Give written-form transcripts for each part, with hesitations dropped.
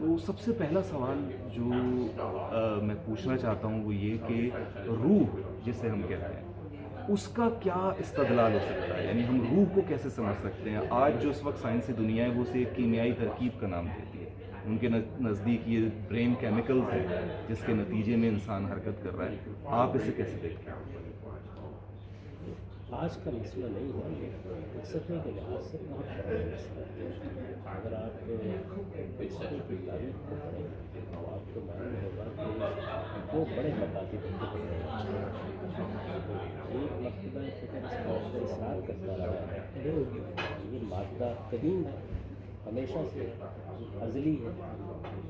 تو سب سے پہلا سوال جو میں پوچھنا چاہتا ہوں وہ یہ کہ روح جسے ہم کہتے ہیں اس کا کیا استدلال ہو سکتا ہے، یعنی ہم روح کو کیسے سمجھ سکتے ہیں؟ آج جو اس وقت سائنسی دنیا ہے وہ اسے ایک کیمیائی ترکیب کا نام دیتی ہے، ان کے نزدیک یہ برین کیمیکلز ہیں جس کے نتیجے میں انسان حرکت کر رہا ہے. آپ اسے کیسے دیکھتے ہیں؟ آج کا مسئلہ نہیں ہے، یہ فلسفے کے لحاظ سے بہت بڑا مسئلہ ہے۔ اگر آپ فلسفے کی تاریخ کو پڑھیں تو آپ کو معلوم ہوگا کہ دو بڑے مکاتب فکر رہے ہیں۔ ایک مکتبہ فکر اس بات پر اصرار کرتا رہا ہے یہ مادہ قدیم ہے، ہمیشہ سے ازلی ہے،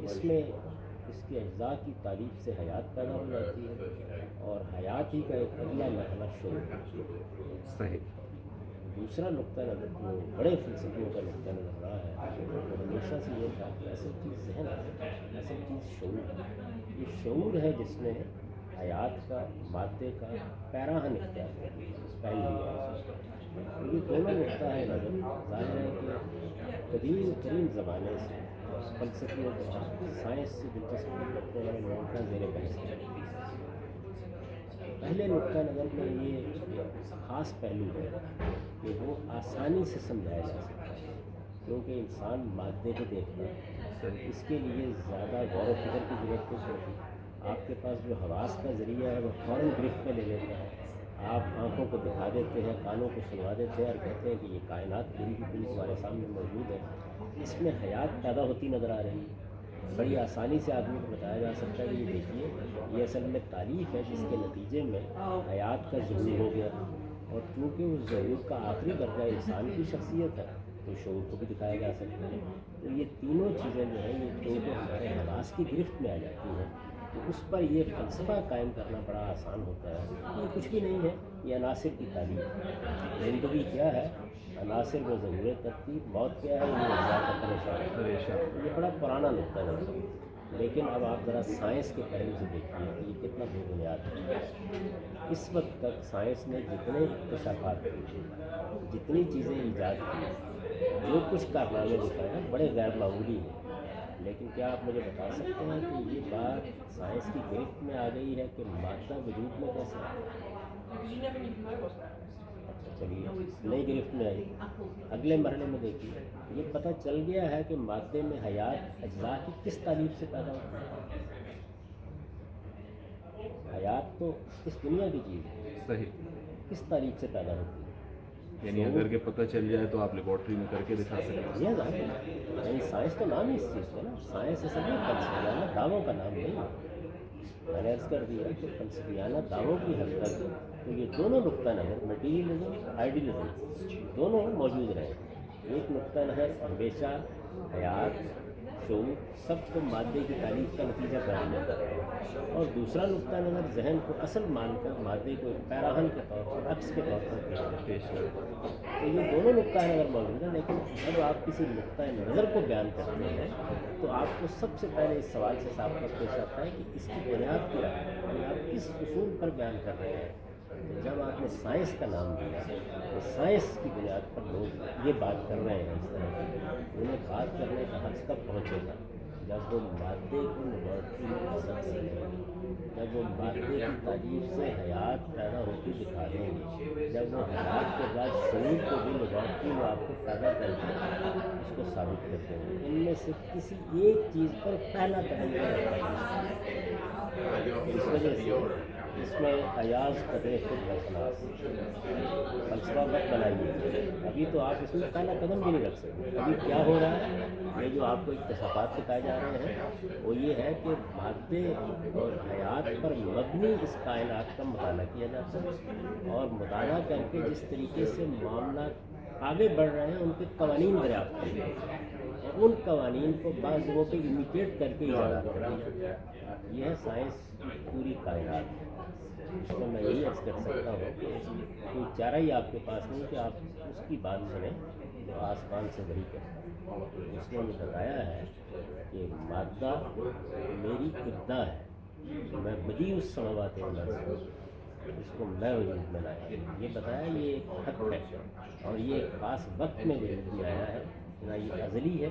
اس میں اس کے اجزاء کی تعریف سے حیات پیدا ہو جاتی ہے اور حیات ہی کا ایک اگلا مرحلہ شروع ہے۔ صحیح. دوسرا نقطہ نظر جو بڑے فلسفیوں کا نقطہ نظر رہا ہے وہ ہمیشہ سے یہ تھا کہ اصل چیز ذہن ہے، اصل چیز شعور ہے۔ یہ شعور ہے جس نے حیات کا، مادے کا پیراہن اختیار کر لیا، پہل لیا ہے۔ یہ دونوں نقطہ ہے نظر ظاہر ہے کہ قدیم ترین زمانے سے فلسفیوں کا، سائنس سے دلچسپی رکھنے والے لوگوں کا زیر بحث ہے۔ پہلے نقطہ نظر میں یہ خاص پہلو ہے کہ وہ آسانی سے سمجھایا جا سکتا ہے، کیونکہ انسان مادے کو دیکھتا ہے، اس کے لیے زیادہ غور و فکر کی ضرورت نہیں پڑتی۔ آپ کے پاس جو حواس کا ذریعہ ہے وہ فوراً گرفت میں لے لیتا ہے، آپ آنکھوں کو دکھا دیتے ہیں، کانوں کو سنوا دیتے ہیں اور کہتے ہیں کہ یہ کائنات پوری کی پوری تمہارے سامنے موجود ہے، اس میں حیات پیدا ہوتی نظر آ رہی ہے۔ بڑی آسانی سے آدمی کو بتایا جا سکتا ہے کہ یہ دیکھیے یہ اصل میں تعریف ہے جس کے نتیجے میں حیات کا ظہور ہو گیا، اور چونکہ اس ظہور کا آخری درجہ انسان کی شخصیت ہے تو شعور کو بھی دکھایا جا سکتا ہے۔ تو یہ تینوں چیزیں جو ہیں یہ چونکہ ہمارے حواس کی گرفت میں آ جاتی ہیں تو اس پر یہ فلسفہ قائم کرنا بڑا آسان ہوتا ہے۔ یہ کچھ بھی نہیں ہے، یہ عناصر کی تعریف ہے۔ زندگی کیا ہے؟ عناصر و ضرور ترتیب۔ موت کیا ہے؟ یہ اجزاء کا پریشان۔ یہ بڑا پرانا نقطہ نظر ہے، لیکن اب آپ ذرا سائنس کے پہلو سے دیکھیے کہ یہ کتنا بے بنیاد ہے۔ اس وقت تک سائنس نے جتنے اکتشافات کیے، جتنی چیزیں ایجاد کی، جو کچھ کارنامے دکھائے ہیں بڑے غیر معمولی ہیں، لیکن کیا آپ مجھے بتا سکتے ہیں کہ یہ بات سائنس کی گرفت میں آ گئی ہے کہ مادہ وجود میں کیسے آتا ہے؟ چلیے نئی گرفت میں آئی، اگلے مرحلے میں دیکھیے یہ پتہ چل گیا ہے کہ مادے میں حیات اجزاء کی کس تعریف سے پیدا ہوتی ہے۔ حیات تو اس دنیا کی چیز ہے، صحیح. کس تعریف سے پیدا ہوتی ہے؟ یعنی اگر کہ پتہ چل جائے تو آپ لیبارٹری میں کر کے دکھا سکتے ہیں. یہ ظاہر ہے، یعنی سائنس تو نام ہی اس چیز کا نا، سائنس اصل میں فلسفیانہ دعووں کا نام نہیں ہے۔ میں نے عرض کر دیا کہ فلسفیانہ دعووں کی حد تک تو یہ دونوں نقطہ نظر مٹیریلزم، آئیڈیلزم دونوں موجود رہے۔ ایک نقطہ نظر ہمیشہ حیات، شعور سب کو مادے کی تعریف کا نتیجہ قرار دیتا ہے، اور دوسرا نقطہ نظر ذہن کو اصل مان کر مادے کو ایک پیراہن کے طور پر، عکس کے طور پر پیش کرتا ہے۔ تو یہ دونوں نقطہ نظر موجود ہیں، لیکن جب آپ کسی نقطہ نظر کو بیان کرتے ہیں تو آپ کو سب سے پہلے اس سوال سے سابقہ پیش آتا ہے کہ اس کی بنیاد کیا ہے، یعنی آپ کس اصول پر بیان کر رہے ہیں۔ جب آپ نے سائنس کا نام دیا تو سائنس کی بنیاد پر لوگ یہ بات کر رہے ہیں اس طرح کی، انہیں بات کرنے کا حد تک پہنچے گا جب وہ مادے کو لیبارٹری میں اثر کریں گے، جب وہ مادے کی تعریف سے حیات پیدا ہوتی دکھا دیں گے، جب وہ حیات کے بعد شعور کو بھی لیبارٹری میں آپ کو پیدا کر کے اس کو ثابت کر دیں گے۔ ان میں سے کسی ایک چیز پر پہلا قدم نہیں رکھا جا سکتا۔ اس وجہ سے اس میں ایاز قدر خود بشناس فلسفہ مت بنائیے، ابھی تو آپ اس میں پہلا قدم بھی نہیں رکھ سکتے۔ ابھی کیا ہو رہا ہے، یہ جو آپ کو اکتشافات بتائے جا رہے ہیں وہ یہ ہے کہ مادے اور حیات پر مبنی اس کائنات کا مطالعہ کیا جاتا ہے، اور مطالعہ کر کے جس طریقے سے معاملات آگے بڑھ رہے ہیں ان کے قوانین دریافت کیے جاتے ہیں، اور ان قوانین کو بعض جگہوں پہ امیٹیٹ کر کے ایجادات کر دیا۔ یہ ہے سائنس کی پوری کائنات۔ اس میں میں یہی عرض کر سکتا ہوں کہ کوئی چارہ ہی آپ کے پاس نہیں کہ آپ اس کی بات سنیں جو آسمان سے وحی کرتا ہے۔ اس نے یہ بتایا ہے کہ مادہ میری ابدا ہے، میں بدیع السماوات والارض، اس کو میں وجود میں لایا، یہ بتایا یہ ایک حق ہے، اور یہ ایک خاص وقت میں وجود میں آیا ہے، نہ یہ ازلی ہے